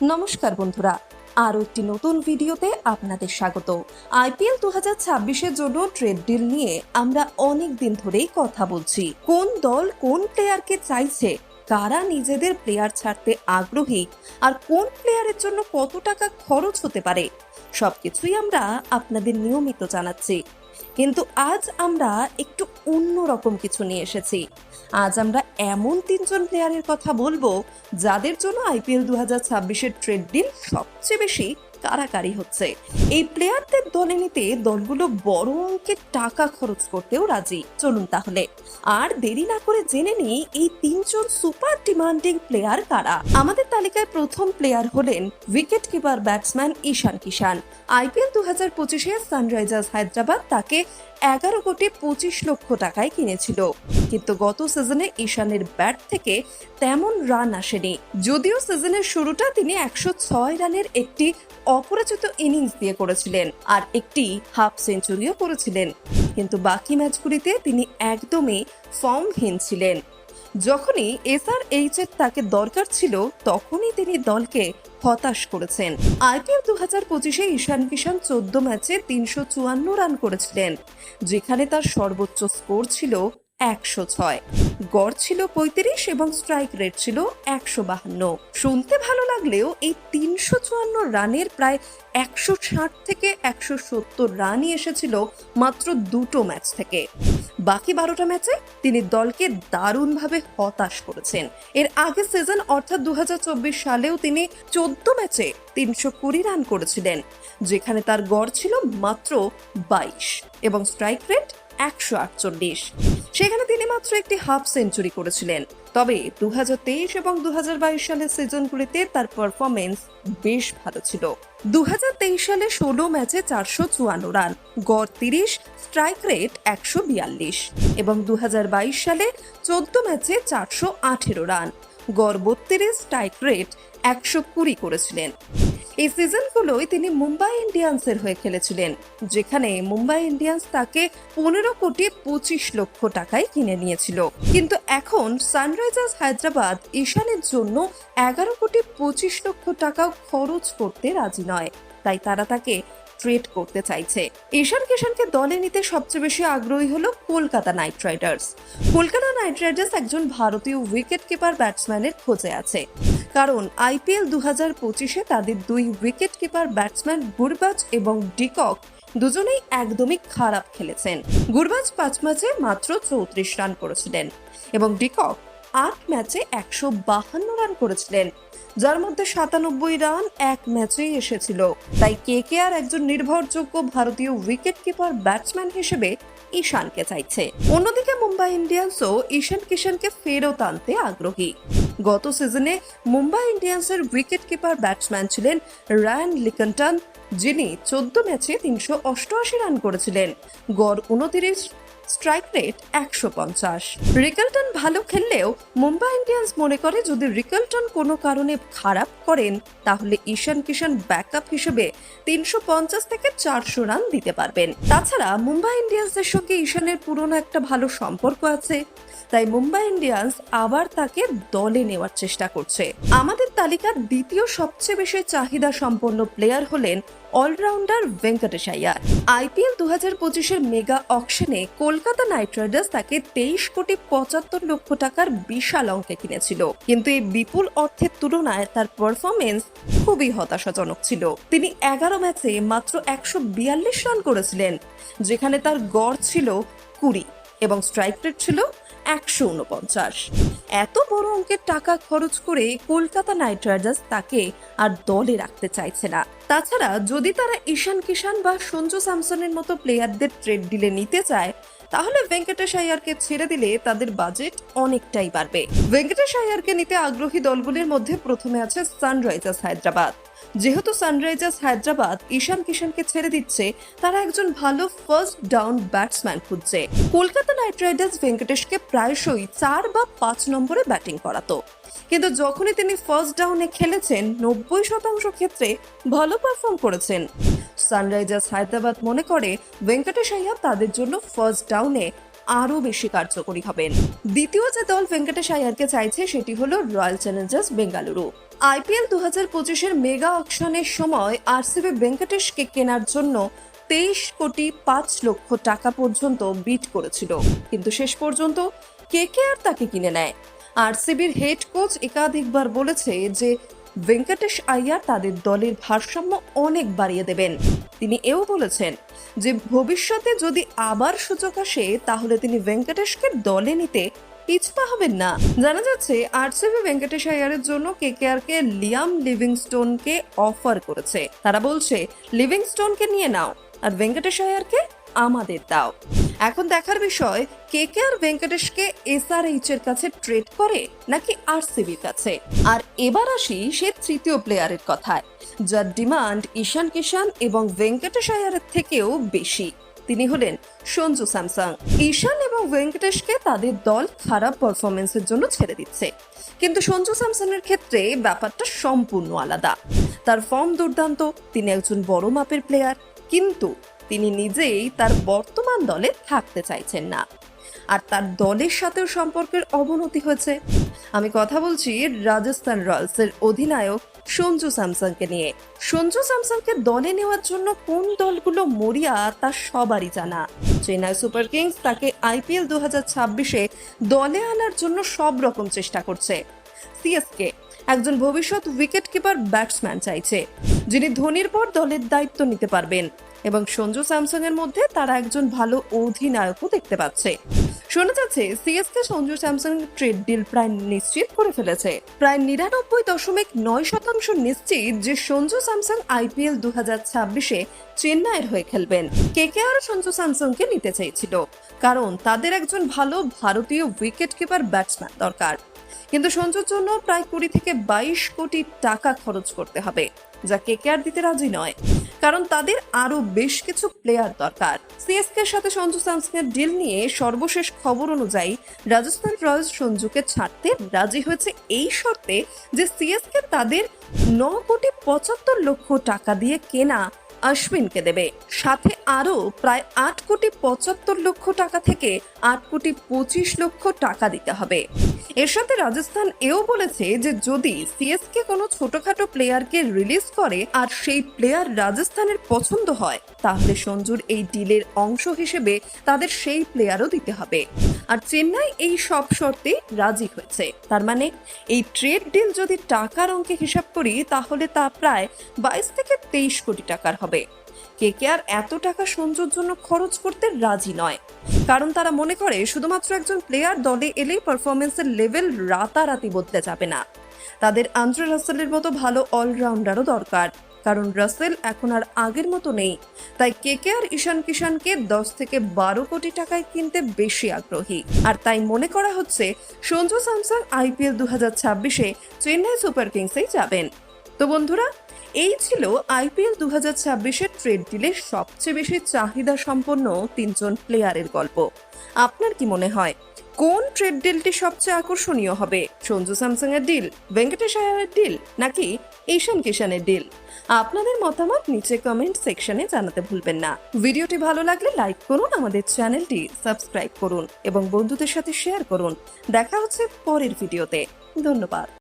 নমস্কার বন্ধুরা, আরও একটি নতুন ভিডিওতে আপনাদের স্বাগত। আইপিএল 2026-এর জন্য ট্রেড ডিল নিয়ে আমরা অনেক দিন ধরেই কথা বলছি। কোন দল কোন প্লেয়ারকে চাইছে, কারা নিজেদের প্লেয়ার ছাড়তে আগ্রহী, আর কোন প্লেয়ারের জন্য কত টাকা খরচ হতে পারে, সবকিছুই আমরা আপনাদের নিয়মিত জানাচ্ছি। কিন্তু আজ আমরা একটু অন্যরকম কিছু নিয়ে এসেছি। আজ আমরা এমন তিনজন প্লেয়ারের কথা বলবো যাদের জন্য আইপিএল 2026-এর ট্রেড ডিল সবচেয়ে বেশি কারাকারি হচ্ছে। এই প্লেয়ারদের দলে নিতে দলগুলো বড় অঙ্কের টাকা খরচ করতেও রাজি। চলুন তাহলে আর দেরি না করে জেনে নিই এই তিনজন সুপার ডিমান্ডিং প্লেয়ার কারা। আমাদের তালিকায় প্রথম প্লেয়ার হলেন উইকেট কিপার ব্যাটসম্যান ঈশান কিষান। আইপিএল 2025-এ সানরাইজার্স হায়দ্রাবাদ তাকে 11,25,00,000 টাকায় কিনেছিল, কিন্তু গত সিজনে ঈশানের ব্যাট থেকে তেমন রান আসেনি। যদিও সিজনের শুরুটা তিনি 106 রানের একটি অপরাজিত ইনিংস দিয়ে করেছিলেন আর একটি হাফ সেঞ্চুরিও করেছিলেন, কিন্তু বাকি ম্যাচগুলিতে তিনি একদমই ফর্মহীন ছিলেন। যখনই এসআরএইচ এর তাকে দরকার ছিল তখনই তিনি দলকে হতাশ করেছেন। আইপিএল 2025-এ ঈশান কিষান 14 ম্যাচে 354 রান করেছিলেন, যেখানে তার সর্বোচ্চ স্কোর ছিল 106, গড় ছিল 35 এবং স্ট্রাইক রেট ছিল 152। শুনতে ভালো লাগলেও এই 354 রানের প্রায় 160 থেকে 170 রানই এসেছিল মাত্র দুটো ম্যাচ থেকে। বাকি 12টা ম্যাচে তিনি দলকে দারুণভাবে হতাশ করেছেন। এর আগে সিজন অর্থাৎ 2024 সালেও তিনি 14 ম্যাচে 320 রান করেছিলেন, যেখানে তার গড় ছিল মাত্র 22 এবং স্ট্রাইক রেট 148। সেখানে তিনি মাত্র একটি হাফ সেঞ্চুরি করেছিলেন। তবে 2023 এবং 2022 সালের সিজনগুলিতে তার পারফরমেন্স বেশ ভালো ছিল। 2023 সালে 16 ম্যাচে 454 রান, গড় 30, স্ট্রাইক রেট 142 এবং 2022 সালে 14 ম্যাচে 418 রান, গড় 32, স্ট্রাইক রেট 120 করেছিলেন। এই সিজনগুলোই তিনি মুম্বাই ইন্ডিয়ান্সের হয়ে খেলেছিলেন, যেখানে মুম্বাই ইন্ডিয়ান্স তাকে 15,25,00,000 টাকায় কিনে নিয়েছিল। কিন্তু এখন সানরাইজার্স হায়দ্রাবাদ ঈশানের জন্য 11,25,00,000 টাকাও খরচ করতে রাজি নয়, তাই তারা তাকে ট্রেড করতে চাইছে। ঈশান কিষানকে দলে নিতে সবচেয়ে বেশি আগ্রহী হলো Kolkata Knight Riders. Kolkata Knight Riders একজন ভারতীয় উইকেট কিপার ব্যাটসম্যানের খোঁজে আছে, কারণ আইপিএল 2025-এ তাদের দুই উইকেট কিপার ব্যাটসম্যান গুরবাজ এবং ডিকক দুজনেই একদমই খারাপ খেলেছেন। গুরবাজ 5 ম্যাচে মাত্র 34 রান করেছিলেন এবং ডিকক 8 ম্যাচে 152 রান করেছিলেন, যার মধ্যে 97 রান এক ম্যাচেই এসেছিল। তাই কেকেআর একজন নির্ভরযোগ্য ভারতীয় উইকেট কিপার ব্যাটসম্যান হিসেবে ঈশানকে চাইছে। অন্যদিকে মুম্বাই ইন্ডিয়ান্সও ঈশান কিষানকে ফেরত আনতে আগ্রহী। গত সিজনে মুম্বাই ইন্ডিয়ান্সের উইকেট কিপার ব্যাটসম্যান ছিলেন রায়ান লিকন্টন, যিনি 14 ম্যাচে 388 রান করেছিলেন, গড় 29, স্ট্রাইক রেট 150। রিকেলটন ভালো খেললেও মুম্বাই ইন্ডিয়ান্স মনে করে যদি রিকেলটন কোনো কারণে খারাপ করেন তাহলে ঈশান কিষান ব্যাকআপ হিসেবে 350 থেকে 400 রান দিতে পারবেন। তাছাড়া মুম্বাই ইন্ডিয়ান্সের সঙ্গে ঈশানের পুরনো একটা ভালো সম্পর্ক আছে, তাই মুম্বাই ইন্ডিয়ান্স আবার তাকে দলে নেওয়ার চেষ্টা করছে। আমাদের তালিকার দ্বিতীয় সবচেয়ে বেশি চাহিদা সম্পন্ন প্লেয়ার হলেন অলরাউন্ডার ভেঙ্কটেশ আইয়ার। আইপিএল 2025-এর মেগা অকশনে কলকাতা নাইট রাইডার্স তাকে 23,75,00,000 টাকার বিশাল অঙ্কে কিনেছিল, কিন্তু এই বিপুল অর্থের তুলনায় তার পারফরমেন্স খুবই হতাশাজনক ছিল। তিনি 11 ম্যাচে মাত্র 142 রান করেছিলেন, যেখানে তার গড় ছিল 20 এবং স্ট্রাইক রেট ছিল 149। এত বড় অঙ্কের টাকা খরচ করে কলকাতা নাইট রাইডার্স তাকে আর দলে রাখতে চাইছে না। তাছাড়া যদি তারা ঈশান কিষান বা সঞ্জু স্যামসনের মতো প্লেয়ারদের ট্রেড ডিলে নিতে চায়, তাহলে ভেঙ্কটেশ আইয়ারকে ছেড়ে দিলে তাদের বাজেট অনেকটাই বাড়বে। ভেঙ্কটেশ আইয়ারকে নিতে আগ্রহী দলগুলির মধ্যে প্রথমে আছে সানরাইজার্স হায়দ্রাবাদ। যেহেতু সানরাইজার্স হায়দ্রাবাদ ঈশান কিষানকে ছেড়ে দিচ্ছে, তারা একজন ভালো ফার্স্ট ডাউন ব্যাটসম্যান খুঁজছে। কলকাতা নাইট রাইডার্স ভেঙ্কটেশকে প্রায়শই 4 বা 5 নম্বরে ব্যাটিং করাতো, কিন্তু যখনই তিনি ফার্স্ট ডাউনে খেলেছেন 90% ক্ষেত্রে ভালো পারফর্ম করেছেন। সানরাইজার্স হায়দ্রাবাদ মনে করে ভেঙ্কটেশ আইয়ার তাদের জন্য ফার্স্ট ডাউনে আরো বেশি কার্যকরী হবেন। দ্বিতীয় যে দল ভেঙ্কটেশ আইয়ারকে চাইছে সেটি হলো রয়্যাল চ্যালেঞ্জার্স বেঙ্গালুরু। আইপিএল 2025-এর মেগা অকশনের সময় আরসিবি ভেঙ্কটেশকে কেনার জন্য 23,05,00,000 টাকা পর্যন্ত বিড করেছিল, কিন্তু শেষ পর্যন্ত কেকেআর তাকে কিনে নেয়। আরসিবির হেড কোচ একাধিকবার বলেছে যে ভেঙ্কটেশ আইয়ার তাদের দলের ভারসাম্য অনেক বাড়িয়ে দেবেন। তিনি এও বলেছেন যে ভবিষ্যতে যদি আবার সুযোগ আসে তাহলে তিনি ভেঙ্কটেশকে দলে নিতে পিছপা হবেন না। জানা যাচ্ছে আরসিবি ভেঙ্কটেশ আইয়ারের জন্য কেকেআর কে লিয়াম লিভিংস্টোনকে অফার করেছে। তারা বলছে লিভিংস্টোনকে নিয়ে নাও আর ভেঙ্কটেশ আইয়ারকে আমাদের দাও। এখন দেখার বিষয় কেকেআর ভেঙ্কটেশকে এসআরএইচ এর কাছে ট্রেড করে নাকি আরসিবির কাছে। আর এবার আসি সে তৃতীয় প্লেয়ারের কথায়, যার ডিমান্ড ঈশান কিষান এবং ভেঙ্কটেশ আইয়ারের থেকেও বেশি। তিনি হলেন সঞ্জু স্যামসং। ঈশান এবং ভেঙ্কটেশকে তাদের দল খারাপ পারফরমেন্সের জন্য ছেড়ে দিচ্ছে, কিন্তু সঞ্জু স্যামসনের ক্ষেত্রে ব্যাপারটা সম্পূর্ণ আলাদা। তার ফর্ম দুর্দান্ত, তিনি একজন বড় মাপের প্লেয়ার, কিন্তু তিনি নিজেই তার বর্তমান দলে থাকতে চাইছেন না, আর তার দলের সাথেও সম্পর্কের অবনতি হয়েছে। আমি কথা বলছি রাজস্থান রয়্যালসের অধিনায়ক সঞ্জু স্যামসনকে নিয়ে। সঞ্জু স্যামসনকে দলে নেওয়ার জন্য কোন দলগুলো মরিয়া তা সবারই জানা। চেন্নাই সুপার কিংস তাকে আইপিএল 2026-এ দলে আনার জন্য সব রকম চেষ্টা করছে। সিএসকে একজন ভবিষ্যৎ উইকেট কিপার ব্যাটসম্যান চাইছে, যিনি ধোনির পর দলের দায়িত্ব নিতে পারবেন, এবং সঞ্জু স্যামসং এর মধ্যে তারা একজন ভালো অধিনায়কও দেখতে পাচ্ছে। শোনা যাচ্ছে CSK Sanju Samson trade deal প্রায় নিশ্চিত করে ফেলেছে। প্রায় 99.9% নিশ্চিত যে সঞ্জু স্যামসং আইপিএল 2026-এ চেন্নাইয়ের হয়ে খেলবেন। কেকেআর সঞ্জু স্যামসংকে নিতে চেয়েছিল, কারণ তাদের একজন ভালো ভারতীয় উইকেট কিপার ব্যাটসম্যান দরকার। কিন্তু সঞ্জুর জন্য প্রায় 20 থেকে 22 কোটি টাকা খরচ করতে হবে, যা কেকেআর দিতে রাজি নয়, কারণ তাদের আরো বেশ কিছু প্লেয়ার দরকার। সিএসকে এর সাথে সঞ্জু স্যামসনের ডিল নিয়ে সর্বশেষ খবর অনুযায়ী রাজস্থান রয়্যালস সঞ্জুকে ছাড়তে রাজি হয়েছে এই শর্তে যে সিএসকে তাদের 9,75,00,000 টাকা দিয়ে কেনা অশ্বিনকে দেবে, সাথে আরো প্রায় 8,75,00,000 টাকা থেকে 8,25,00,000 টাকা দিতে হবে। এর সাথে রাজস্থান এও বলেছে যে যদি সিএসকে কোনো ছোটখাটো প্লেয়ারকে রিলিজ করে আর সেই প্লেয়ার রাজস্থানের পছন্দ হয়, তাহলে সঞ্জুর এই ডিলের অংশ হিসেবে তাদের সেই প্লেয়ারও দিতে হবে। আর চেন্নাই এই সব শর্তে রাজি হয়েছে। তার মানে এই ট্রেড ডিল যদি টাকার অঙ্কে হিসাব করি তাহলে তা প্রায় 22 থেকে 23 কোটি টাকার হবে। কেকেআর এত টাকা সঞ্জুর জন্য খরচ করতে রাজি নয়, কারণ তারা মনে করে শুধুমাত্র একজন প্লেয়ার দলে এলেই পারফরমেন্সের লেভেল রাতারাতি বদলে যাবে না। তাদের আন্দ্রে রাসেলের মতো ভালো অলরাউন্ডারও দরকার, কারণ রাসেল এখন আর আগের মতো নেই। তাই কেকেআর ঈশান কিষানকে 10 থেকে 12 কোটি টাকায় কিনতে বেশি আগ্রহী। আর তাই মনে করা হচ্ছে সঞ্জু স্যামসন আইপিএল 2026-এ চেন্নাই সুপার কিংসেই যাবেন। তো বন্ধুরা, এই ছিল আইপিএল 2026-এর ট্রেড ডিলের সবচেয়ে বেশি চাহিদা সম্পন্ন 3 জন প্লেয়ারের গল্প। আপনার কি মনে হয় কোন ট্রেড ডিলটি সবচেয়ে আকর্ষণীয় হবে? সঞ্জু স্যামসং এর ডিল, ভেঙ্কটেশ আইয়ারের ডিল, নাকি ঈশান কিষানের ডিল? আপনাদের মতামত নিচে কমেন্ট সেকশনে জানাতে ভুলবেন না। ভিডিওটি ভালো লাগলে লাইক করুন, আমাদের চ্যানেলটি সাবস্ক্রাইব করুন এবং বন্ধুদের সাথে শেয়ার করুন। দেখা হচ্ছে পরের ভিডিওতে। ধন্যবাদ।